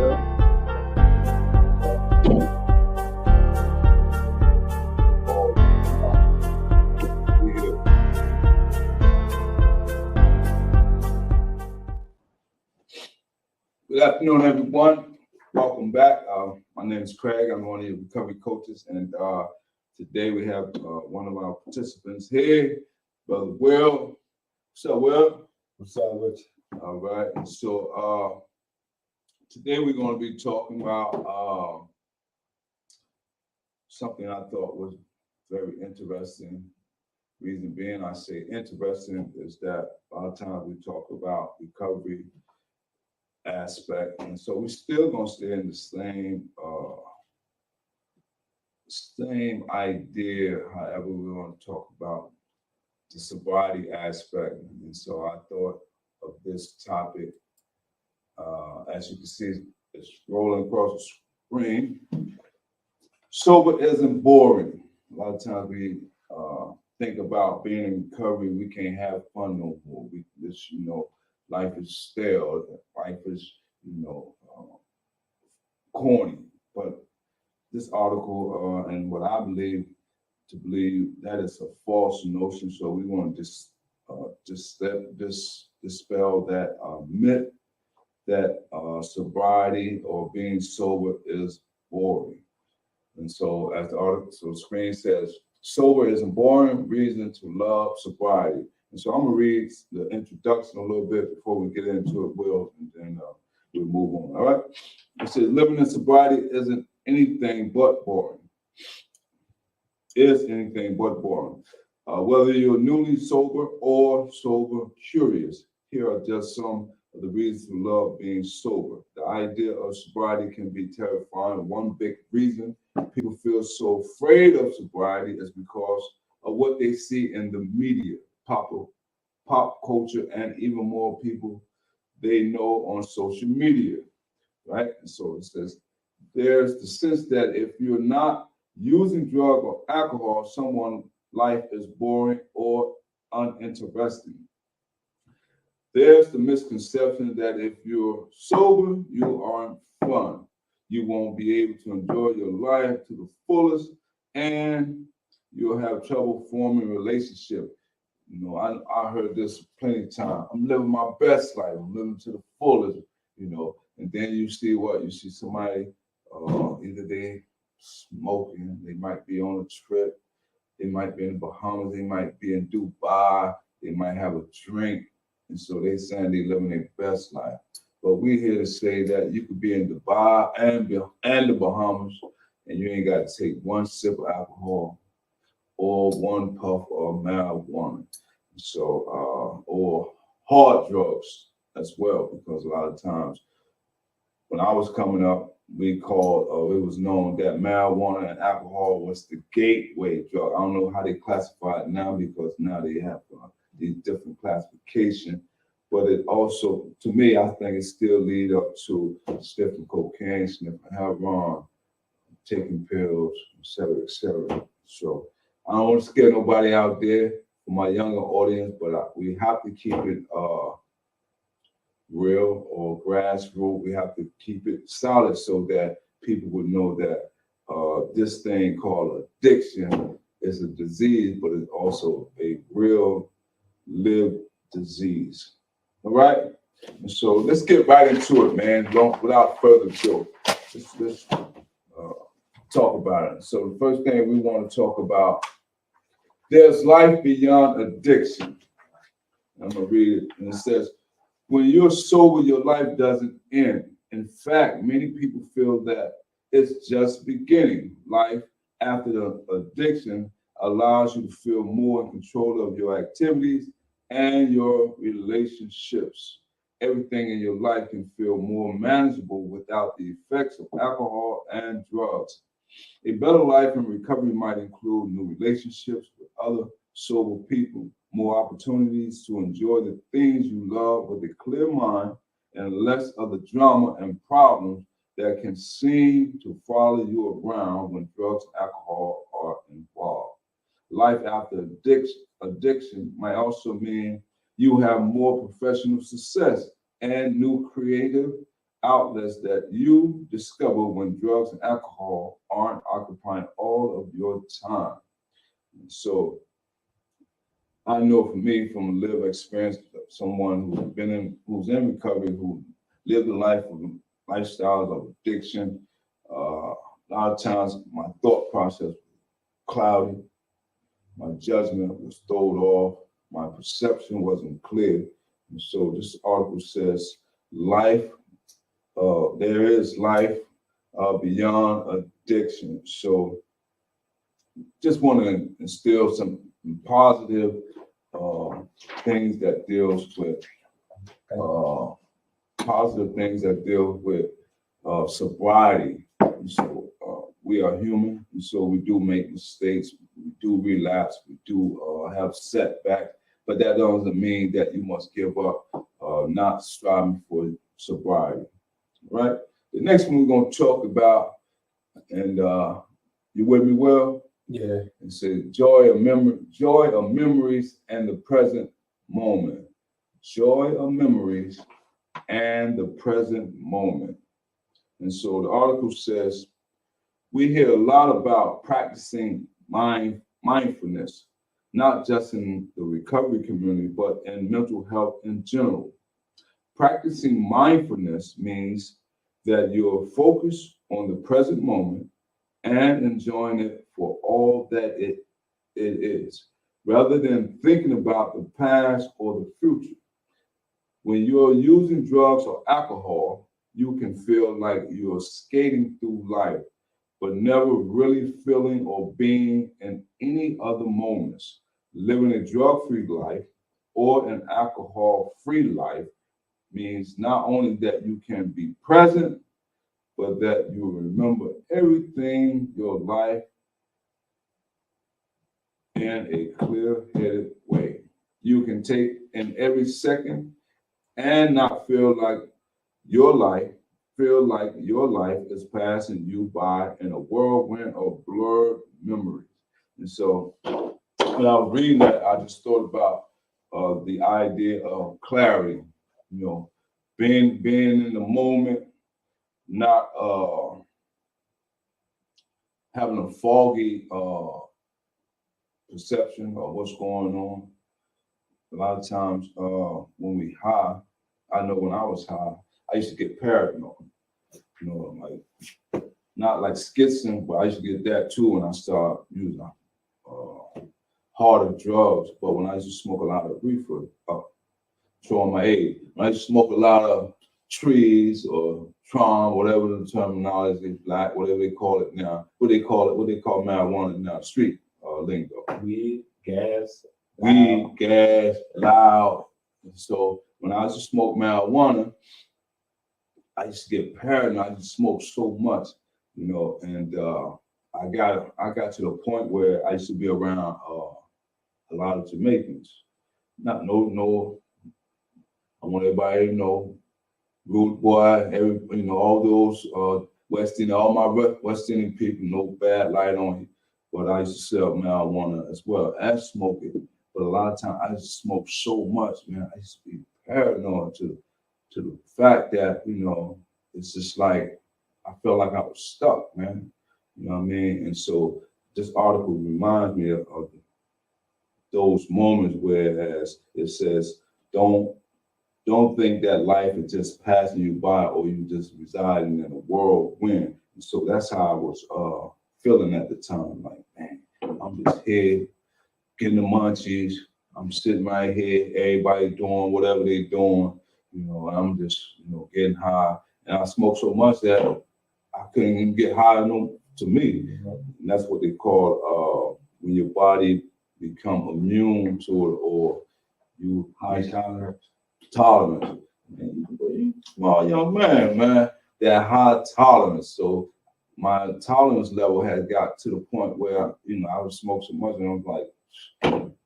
Good afternoon, everyone. Welcome back. My name is Craig. I'm one of your recovery coaches, and today we have one of our participants here, Brother Will. What's up, Will? What's up, Rich? All right. So today we're going to be talking about something I thought was very interesting. Reason being I say interesting is that a lot of times we talk about recovery aspect, and so we're still gonna stay in the same idea. However, we want to talk about the sobriety aspect, and so I thought of this topic. As you can see, it's rolling across the screen. Sober isn't boring. A lot of times we think about being in recovery, we can't have fun no more. Life is stale. Life is, corny. But this article and what I believe that is a false notion. So we want to dispel that myth that sobriety or being sober is boring. And so as the article, so the screen says, sober isn't boring, reason to love sobriety. And so I'm gonna read the introduction a little bit before we get into it, Will, and then we'll move on. All right. It says living in sobriety isn't anything but boring. Is anything but boring. Whether you're newly sober or sober curious, here are just some of the reasons to love being sober. The idea of sobriety can be terrifying. One big reason people feel so afraid of sobriety is because of what they see in the media, pop culture, and even more people they know on social media, right? And so it says, there's the sense that if you're not using drug or alcohol, someone's life is boring or uninteresting. There's the misconception that if you're sober, you aren't fun. You won't be able to enjoy your life to the fullest, and you'll have trouble forming relationships. I heard this plenty of times. I'm living my best life. I'm living to the fullest, and then you see what? You see somebody, either they smoking, they might be on a trip, they might be in the Bahamas, they might be in Dubai, they might have a drink, and so they saying they living their best life. But we're here to say that you could be in Dubai and the Bahamas, and you ain't got to take one sip of alcohol or one puff of marijuana. So, or hard drugs as well, because a lot of times when I was coming up, it was known that marijuana and alcohol was the gateway drug. I don't know how they classify it now, because now they have these different classifications. But it also, to me, I think it still lead up to sniffing cocaine, sniffing heroin, taking pills, et cetera, et cetera. So I don't want to scare nobody out there for my younger audience, but we have to keep it real or grassroots. We have to keep it solid so that people would know that this thing called addiction is a disease, but it's also a real lived disease. All right? And so let's get right into it, man. Without further ado, let's talk about it. So the first thing we want to talk about, there's life beyond addiction. I'm going to read it, and it says, when you're sober, your life doesn't end. In fact, many people feel that it's just beginning. Life after the addiction allows you to feel more in control of your activities and your relationships. Everything in your life can feel more manageable without the effects of alcohol and drugs. A better life in recovery might include new relationships with other sober people, more opportunities to enjoy the things you love with a clear mind, and less of the drama and problems that can seem to follow you around when drugs and alcohol are involved. Life after addiction might also mean you have more professional success and new creative outlets that you discover when drugs and alcohol aren't occupying all of your time. So I know for me, from lived experience, someone who's in recovery, who lived a life of lifestyles of addiction. A lot of times, my thought process was cloudy, my judgment was thrown off, my perception wasn't clear. And so this article says, life, there is life beyond addiction. So just want to instill some positive things that deals with uh, positive things that deal with sobriety. And so we are human, and so we do make mistakes, we do relapse, we do have setbacks, but that doesn't mean that you must give up, not striving for sobriety. Right? The next one we're going to talk about, and you with me, Will? Yeah. It says joy of memories and the present moment. Joy of memories and the present moment. And so the article says, we hear a lot about practicing mindfulness, not just in the recovery community, but in mental health in general. Practicing mindfulness means that you're focused on the present moment and enjoying it for all that it is, rather than thinking about the past or the future. When you're using drugs or alcohol, you can feel like you're skating through life, but never really feeling or being in any other moments. Living a drug-free life or an alcohol-free life means not only that you can be present, but that you remember everything your life in a clear-headed way. You can take in every second and not feel like your life is passing you by in a whirlwind of blurred memories. And so when I was reading that, I just thought about the idea of clarity, you know, being in the moment, not having a foggy perception of what's going on. A lot of times when we high, I know when I was high, I used to get paranoid. You know, like not like schizoid, but I used to get that too when I started using harder drugs. But when I used to smoke a lot of reefer, showing my age, when I used to smoke a lot of trees or tron, whatever the terminology is, black, whatever they call it now. What they call marijuana now? Street lingo. Weed, gas, loud. And so when I used to smoke marijuana, I used to get paranoid. I used to smoke so much, you know, and I got to the point where I used to be around a lot of Jamaicans. Not no, I want everybody to know, rude boy, all those West Indian, all my West Indian people, no bad light on you. But I used to sell marijuana as well as smoke it. But a lot of times I used to smoke so much, man. I used to be paranoid to the fact that, it's just like I felt like I was stuck, man. You know what I mean? And so this article reminds me of those moments where, as it says, don't think that life is just passing you by or you just residing in a whirlwind. And so that's how I was feeling at the time. Like, man, I'm just here getting the munchies. I'm sitting right here, everybody doing whatever they doing, and I'm just, getting high. And I smoked so much that I couldn't even get high to me. And that's what they call when your body become immune to it or you high tolerance. And you small young man, that high tolerance. So my tolerance level had got to the point where, I would smoke so much and I was like,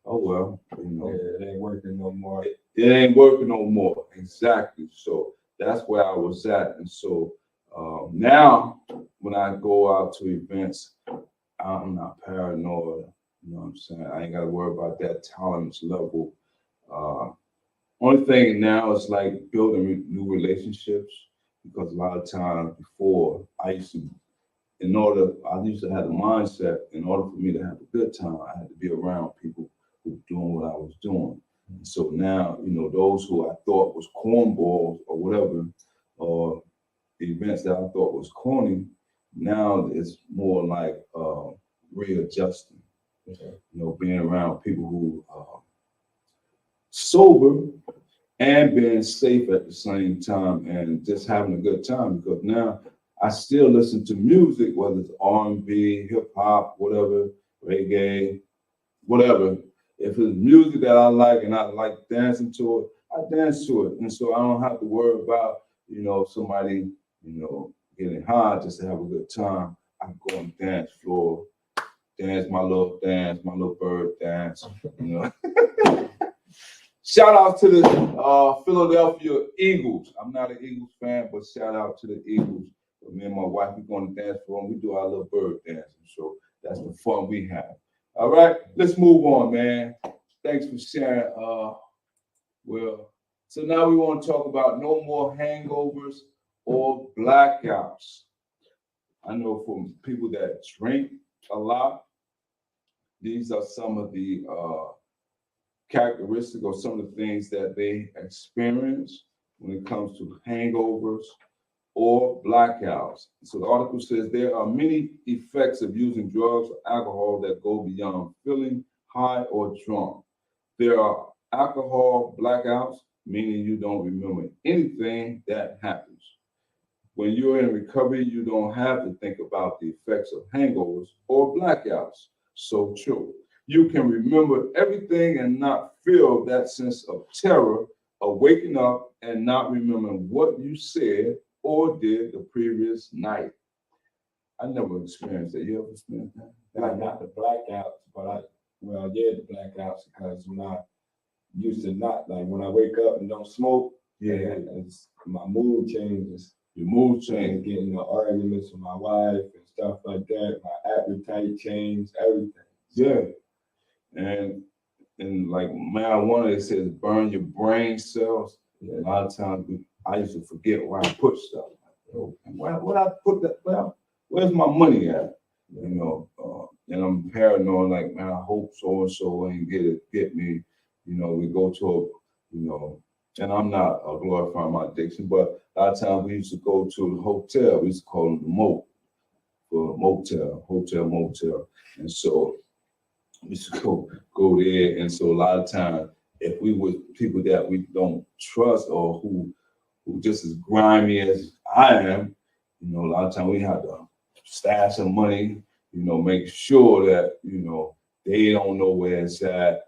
oh, well, Yeah, it ain't working no more. It ain't working no more. Exactly. So that's where I was at. And so now when I go out to events, I'm not paranoid. You know what I'm saying? I ain't got to worry about that tolerance level. Only thing now is like building new relationships. because a lot of times before I used to have the mindset, in order for me to have a good time, I had to be around people who were doing what I was doing. And so now, those who I thought was cornballs or whatever, or events that I thought was corny, now it's more like readjusting. Okay. Being around people who are sober and being safe at the same time and just having a good time, because now I still listen to music, whether it's R&B, hip hop, whatever, reggae, whatever. If it's music that I like and I like dancing to it, I dance to it. And so I don't have to worry about, somebody, getting high just to have a good time. I can go on the dance floor, dance, my little bird dance, Shout out to the Philadelphia Eagles. I'm not an Eagles fan, but shout out to the Eagles. Me and my wife, we go on the dance floor and we do our little bird dancing. So that's the fun we have. All right, let's move on, man. Thanks for sharing. So now we want to talk about no more hangovers or blackouts. I know from people that drink a lot, these are some of the characteristics or some of the things that they experience when it comes to hangovers or blackouts. So the article says there are many effects of using drugs or alcohol that go beyond feeling high or drunk. There are alcohol blackouts, meaning you don't remember anything that happens. When you're in recovery, you don't have to think about the effects of hangovers or blackouts. So true. You can remember everything and not feel that sense of terror of waking up and not remembering what you said or did the previous night. I never experienced that. You ever experienced that? Like not the blackouts, but the blackouts, because when I used to not, like when I wake up and don't smoke, my mood changes. Your mood changes. Getting into arguments with my wife and stuff like that. My appetite changed, everything. Yeah. And like marijuana, it says burn your brain cells. Yeah. A lot of times I used to forget where I put stuff. Where I put that? Well, where's my money at? And I'm paranoid, like, man, I hope so and so ain't get me. We go to and I'm not glorifying my addiction, but a lot of times we used to go to the hotel. We used to call them the motel. And so we used to go there. And so a lot of times, if we were people that we don't trust or who just as grimy as I am, a lot of times we have to stash some money, make sure that, they don't know where it's at,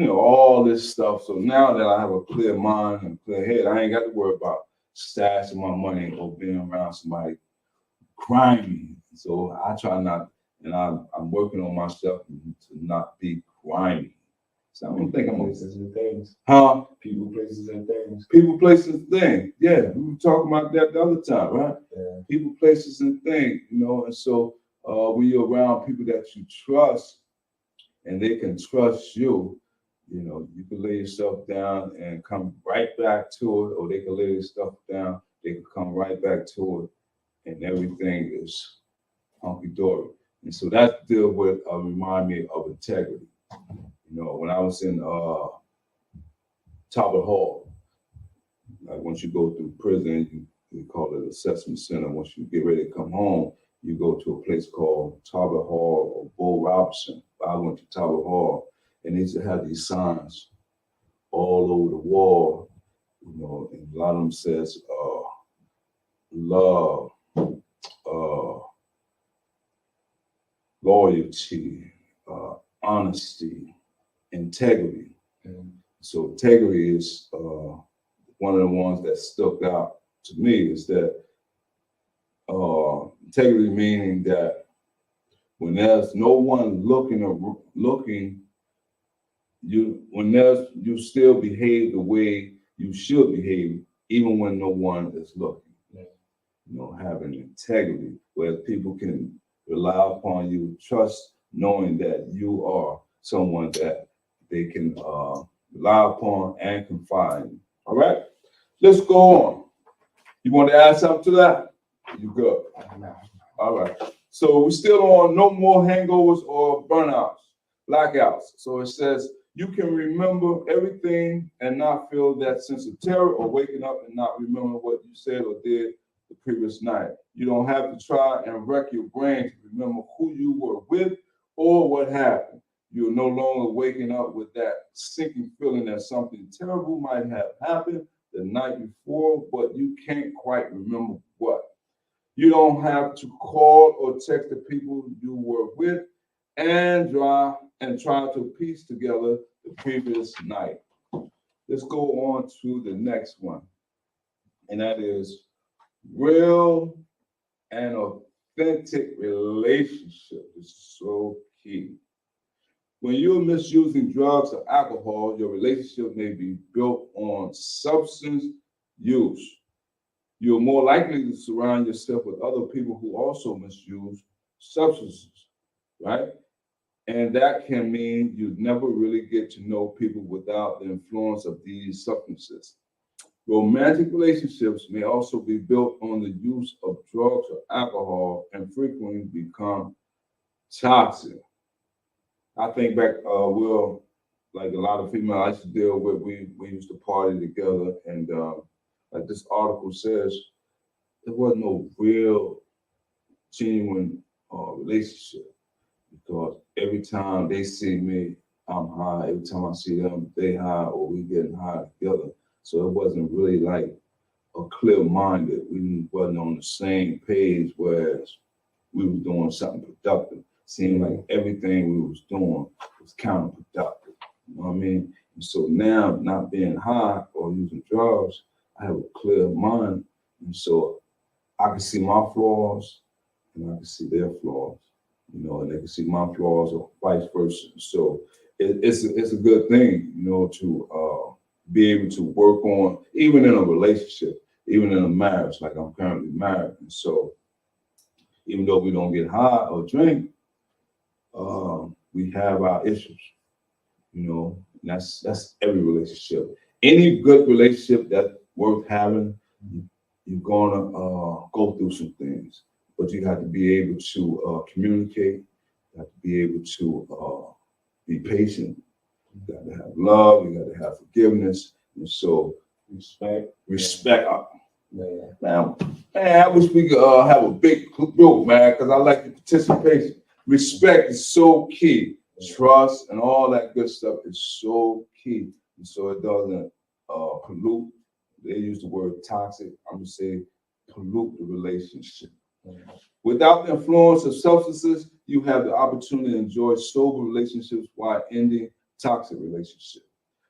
all this stuff. So now that I have a clear mind and clear head, I ain't got to worry about stashing my money or being around somebody grimy. So I try not, and I'm working on myself to not be grimy. So I don't think I'm places and things. Huh? People, places, and things. People, places, and things. Yeah, we were talking about that the other time, right? Yeah. People, places, and things. And so when you're around people that you trust, and they can trust you, you can lay yourself down and come right back to it, or they can lay their stuff down, they can come right back to it, and everything is hunky-dory. And so that deal with remind me of integrity. When I was in Talbot Hall, like once you go through prison, we call it assessment center. Once you get ready to come home, you go to a place called Talbot Hall or Bull Robinson. I went to Talbot Hall, and they used to have these signs all over the wall, and a lot of them says love, loyalty, honesty, integrity. Mm-hmm. So integrity is one of the ones that stuck out to me, is that integrity meaning that when there's no one looking, you still behave the way you should behave, even when no one is looking. Having integrity, where people can rely upon you, trust, knowing that you are someone that they can rely upon and confide in. All right, let's go on. You want to add something to that? You good? All right. So we're still on no more hangovers or burnouts, blackouts. So it says you can remember everything and not feel that sense of terror, or waking up and not remember what you said or did the previous night. You don't have to try and wreck your brain to remember who you were with or what happened. You're no longer waking up with that sinking feeling that something terrible might have happened the night before, but you can't quite remember what. You don't have to call or text the people you were with and try to piece together the previous night. Let's go on to the next one, and that is real and authentic relationship. This is so key. When you're misusing drugs or alcohol, your relationship may be built on substance use. You're more likely to surround yourself with other people who also misuse substances, right? And that can mean you never really get to know people without the influence of these substances. Romantic relationships may also be built on the use of drugs or alcohol and frequently become toxic. I think back, Will, like a lot of females I used to deal with, we used to party together, and like this article says, there was no real genuine relationship, because every time they see me, I'm high. Every time I see them, they high, or we getting high together. So it wasn't really like a clear-minded. We wasn't on the same page, whereas we was doing something productive. Seemed like everything we was doing was counterproductive. You know what I mean? And so now, not being high or using drugs, I have a clear mind, and so I can see my flaws, and I can see their flaws. You know, and they can see my flaws, or vice versa. So it's a good thing, you know, to be able to work on, even in a relationship, even in a marriage. Like I'm currently married, and so even though we don't get high or drink, we have our issues. You know, and that's every relationship. Any good relationship that's worth having, you're gonna go through some things, but you have to be able to communicate. You have to be able to be patient. You got to have love. You got to have forgiveness, and so respect. Man, I wish we could have a big group, man, because I like the participation. Respect is so key. Trust and all that good stuff is so key, and so it doesn't pollute. They use the word toxic. I'm gonna say pollute the relationship. Without the influence of substances, you have the opportunity to enjoy sober relationships while ending toxic relationships.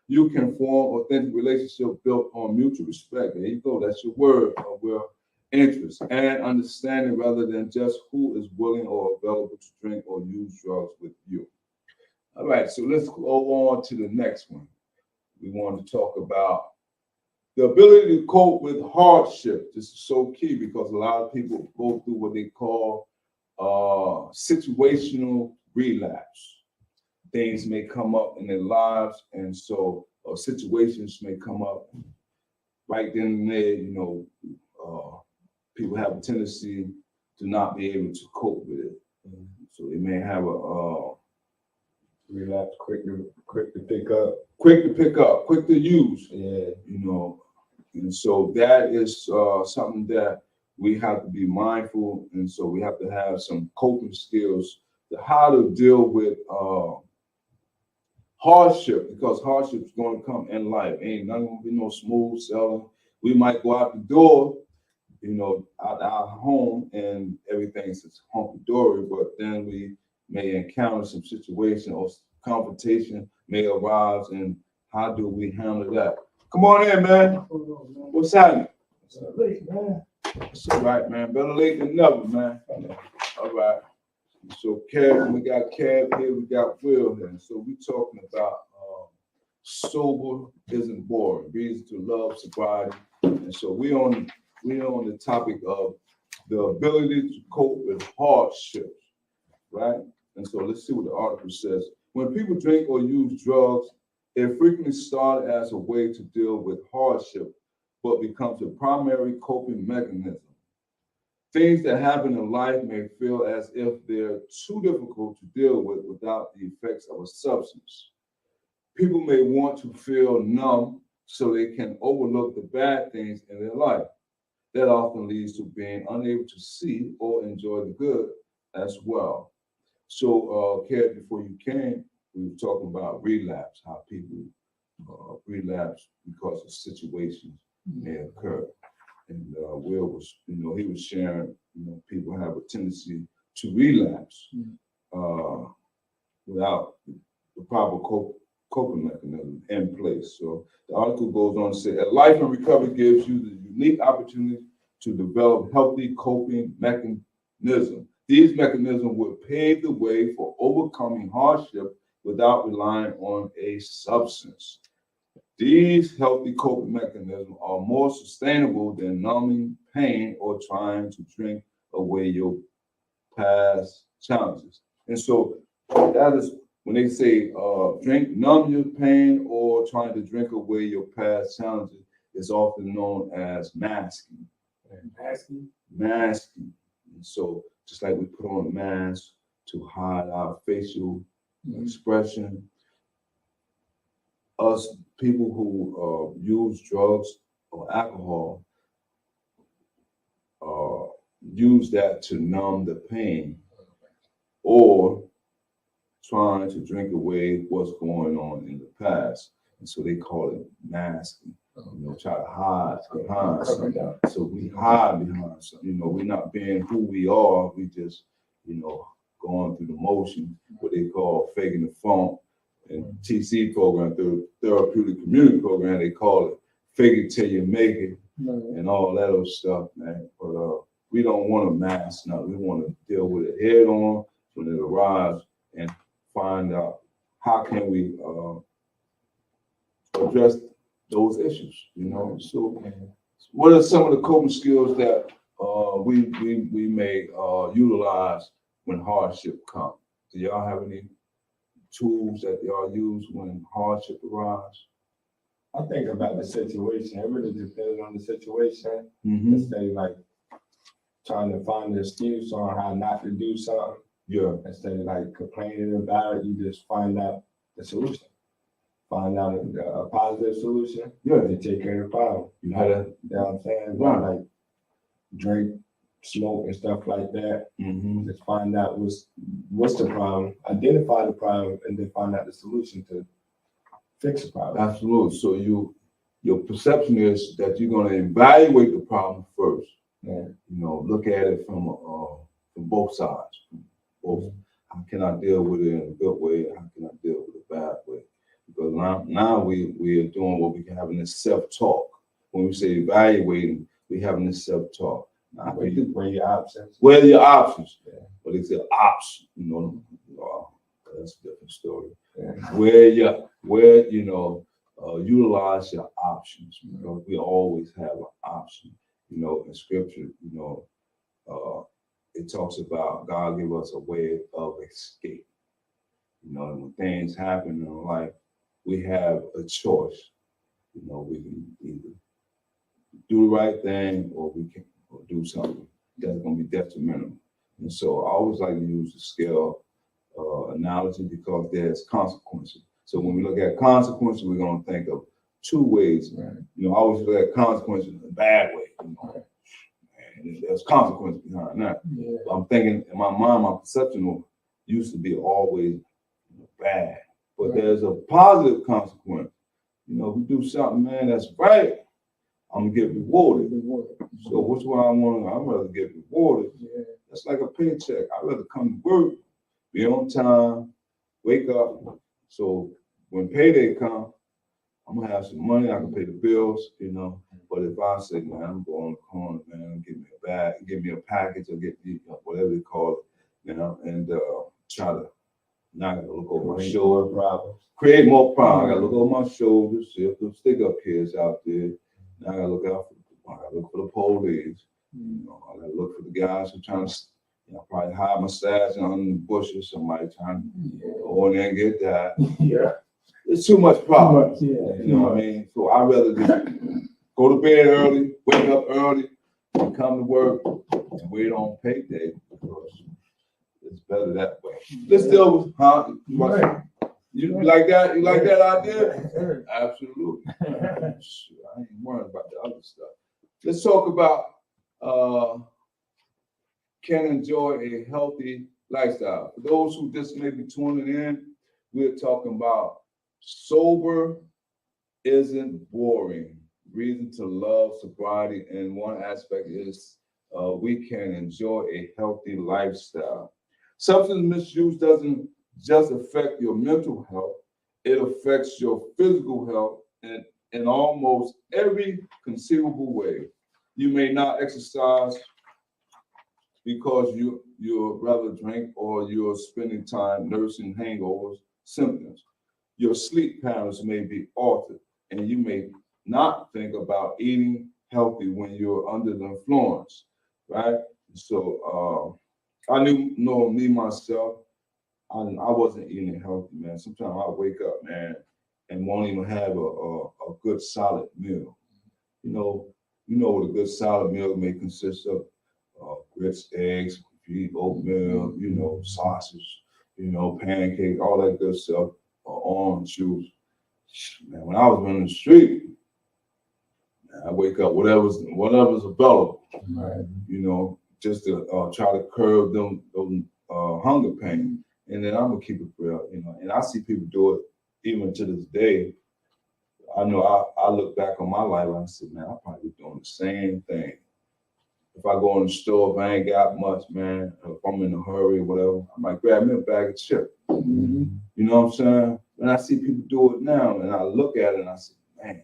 You can form authentic relationships built on mutual respect. There you go. That's your word. Well, interest and understanding, rather than just who is willing or available to drink or use drugs with you. All right. So let's go on to the next one. We want to talk about the ability to cope with hardship. This is so key, because a lot of people go through what they call situational relapse. Things may come up in their lives, and so situations may come up right then and there. You know, people have a tendency to not be able to cope with it, so they may have a relapse quick to pick up, quick to use. Yeah, you know, and so that is something that we have to be mindful, and so we have to have some coping skills to how to deal with hardship, because hardship is going to come in life. Ain't nothing gonna be no smooth sailing. We might go out the door, you know, out our home, and everything's just hunky dory, but then we may encounter some situation or confrontation may arise, and how do we handle that? Come on in, man. What's happening? It's late, man. It's all right, man. Better late than never, man. All right. So Kev, we got Kev here, we got Will here. So we talking about sober isn't boring. Reason to love sobriety. And so we on the topic of the ability to cope with hardships, right? And so let's see what the article says. When people drink or use drugs, it frequently started as a way to deal with hardship, but becomes a primary coping mechanism. Things that happen in life may feel as if they're too difficult to deal with without the effects of a substance. People may want to feel numb so they can overlook the bad things in their life. That often leads to being unable to see or enjoy the good as well. So, Kat, before you came, we were talking about relapse, how people relapse because of situations may occur. And Will was, he was sharing, people have a tendency to relapse without the proper coping mechanism in place. So the article goes on to say, a life in recovery gives you the unique opportunity to develop healthy coping mechanisms. These mechanisms will pave the way for overcoming hardship without relying on a substance. These healthy coping mechanisms are more sustainable than numbing pain or trying to drink away your past challenges. And so that is when they say numb your pain or trying to drink away your past challenges, is often known as masking. Masking. And so just like we put on a mask to hide our facial expression, us people who use drugs or alcohol use that to numb the pain or trying to drink away what's going on in the past. And so they call it masking. Try to hide behind something. So we hide behind something. We're not being who we are. We just, going through the motion, what they call faking the funk. And TC program, through therapeutic community program, they call it fake it till you make it, and all that other stuff, man. But we don't want to mask now. We want to deal with it head on when it arrives and find out how can we address those issues. So what are some of the coping skills that we may utilize when hardship comes? Do y'all have any tools that y'all use when hardship arrives? I think about the situation. It really depends on the situation. Instead of like trying to find an excuse on how not to do something. Yeah. Instead of like complaining about it, you just find out the solution. Find out a positive solution. Yeah. To take care of the problem. You know that? You know what I'm saying? Right. Like drink, smoke, and stuff like that. Just find out what's the problem, identify the problem, and then find out the solution to fix the problem. Absolutely. So your perception is that you're going to evaluate the problem first. Yeah. Look at it from both sides. How can I deal with it in a good way? How can I deal with it a bad way? Because now we are doing what we can have in this self-talk. When we say evaluating, we having this self-talk. Weigh your options. Where are your options? Yeah. But they say ops, that's a different story. Yeah. Utilize your options, because we always have an option. In scripture, it talks about God give us a way of escape. When things happen in life, we have a choice. We can either do the right thing or we can do something that's going to be detrimental. And so I always like to use the scale analogy because there's consequences. So when we look at consequences, we're going to think of two ways. Right. I always look at consequences in a bad way. And there's consequences behind that. Yeah. I'm thinking in my mind, my perception used to be always bad, but there's a positive consequence. We do something, man, that's right, I'm gonna get rewarded. So which one I'd rather get rewarded. Yeah. That's like a paycheck. I'd rather come to work, be on time, wake up. So when payday comes, I'm gonna have some money, I can pay the bills, But if I say, man, I'm going to the corner, man, give me a bag, give me a package, or get me whatever they call it, and try to now I gotta look over my shoulder, create more problems. I gotta look over my shoulders, see if the stick up kids out there. Now I gotta look for the police. I gotta look for the guys who trying to, probably hide my stash under the bushes. Somebody trying to go in there and get that. Yeah. It's too much problem. Yeah. What I mean? So I'd rather just go to bed early, wake up early, and come to work and wait on payday because it's better that way. Let's deal with, huh? You like that? You like that idea? Absolutely. Shoot, I ain't worried about the other stuff. Let's talk about can enjoy a healthy lifestyle. For those who just may be tuning in, we're talking about sober isn't boring. Reason to love sobriety, and one aspect is we can enjoy a healthy lifestyle. Substance misuse doesn't just affect your mental health, it affects your physical health in almost every conceivable way. You may not exercise because you'd rather drink or you're spending time nursing hangovers symptoms. Your sleep patterns may be altered, and you may not think about eating healthy when you're under the influence, right? So I know me myself, I wasn't eating healthy, man. Sometimes I wake up, man, and won't even have a good solid meal. You know what a good solid meal may consist of: grits, eggs, beef, oatmeal, sausage, pancakes, all that good stuff, orange juice. Man, when I was running the street, man, I wake up whatever's available, Right. just to try to curb those hunger pain. And then I'm gonna keep it real, and I see people do it even to this day. I know I look back on my life and I said, man, I probably be doing the same thing. If I go in the store, if I ain't got much, man, if I'm in a hurry or whatever, I might grab me a bag of chips. Mm-hmm. You know what I'm saying? And I see people do it now, and I look at it and I say, man,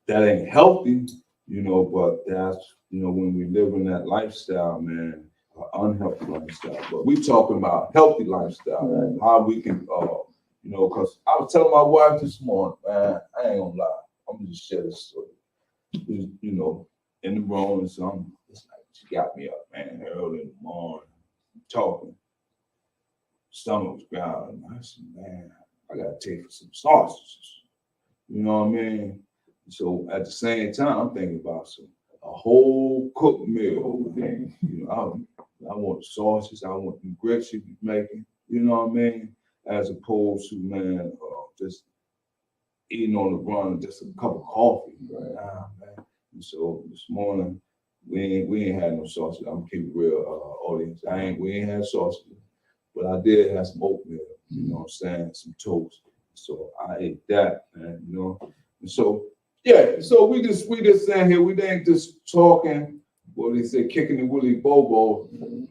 that ain't healthy, but that's, when we live in that lifestyle, man, unhealthy lifestyle. But we talking about healthy lifestyle, Right. how we can, because I was telling my wife this morning, man, I ain't gonna lie, I'm gonna just share this story. In the room and something, it's like she got me up, man, early in the morning, talking. Stomach was growling. I said, man, I gotta take some sausages. You know what I mean? So at the same time, I'm thinking about a whole cooked meal. Whole thing. I want the sausages, I want the grits you be making, you know what I mean? As opposed to, man, just eating on the run and just a cup of coffee. Right. Nah, man. And so this morning, we ain't had no sausage. I'm gonna keep it real, audience. We ain't had sausage, but I did have some oatmeal, you know what I'm saying, some toast. So I ate that, man, And so, yeah, so we just saying here, we ain't just talking, what they say, kicking the Willy Bobo.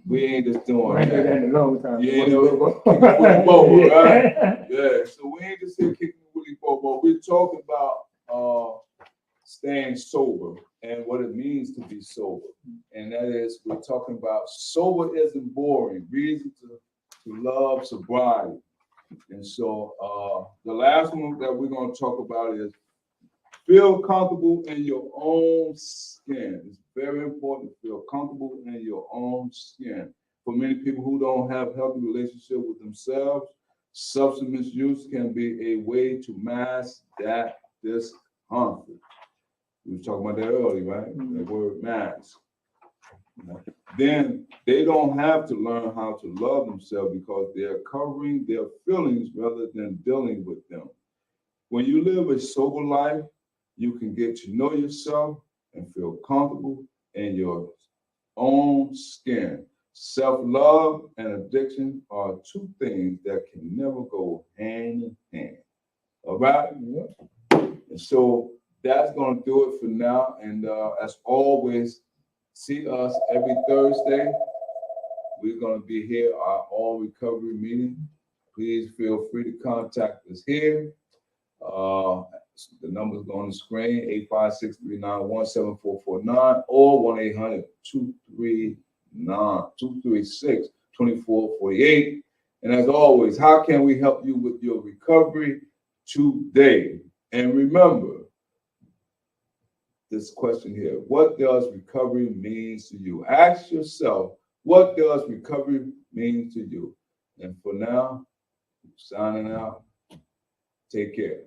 We ain't just doing I ain't did that. that in a long time. You ain't never kicking the Willy Bobo, right? Yeah, so we ain't just saying kicking the Willy Bobo. We're talking about staying sober and what it means to be sober. And that is, we're talking about sober isn't boring, reason to love sobriety. And so the last one that we're going to talk about is feel comfortable in your own skin. It's very important to feel comfortable in your own skin. For many people who don't have a healthy relationship with themselves, substance misuse can be a way to mask that discomfort. We were talking about that earlier, right? The word mask. Then they don't have to learn how to love themselves because they're covering their feelings rather than dealing with them. When you live a sober life, you can get to know yourself and feel comfortable in your own skin. Self-love and addiction are two things that can never go hand in hand. All right? And so that's going to do it for now. And as always, see us every Thursday. We're going to be here, our all recovery meeting. Please feel free to contact us here. The number's on the screen, 856-391-7449 or 1-800-236-2448. And as always, how can we help you with your recovery today? And remember this question here: what does recovery mean to you? Ask yourself, what does recovery mean to you? And for now, signing out. Take care.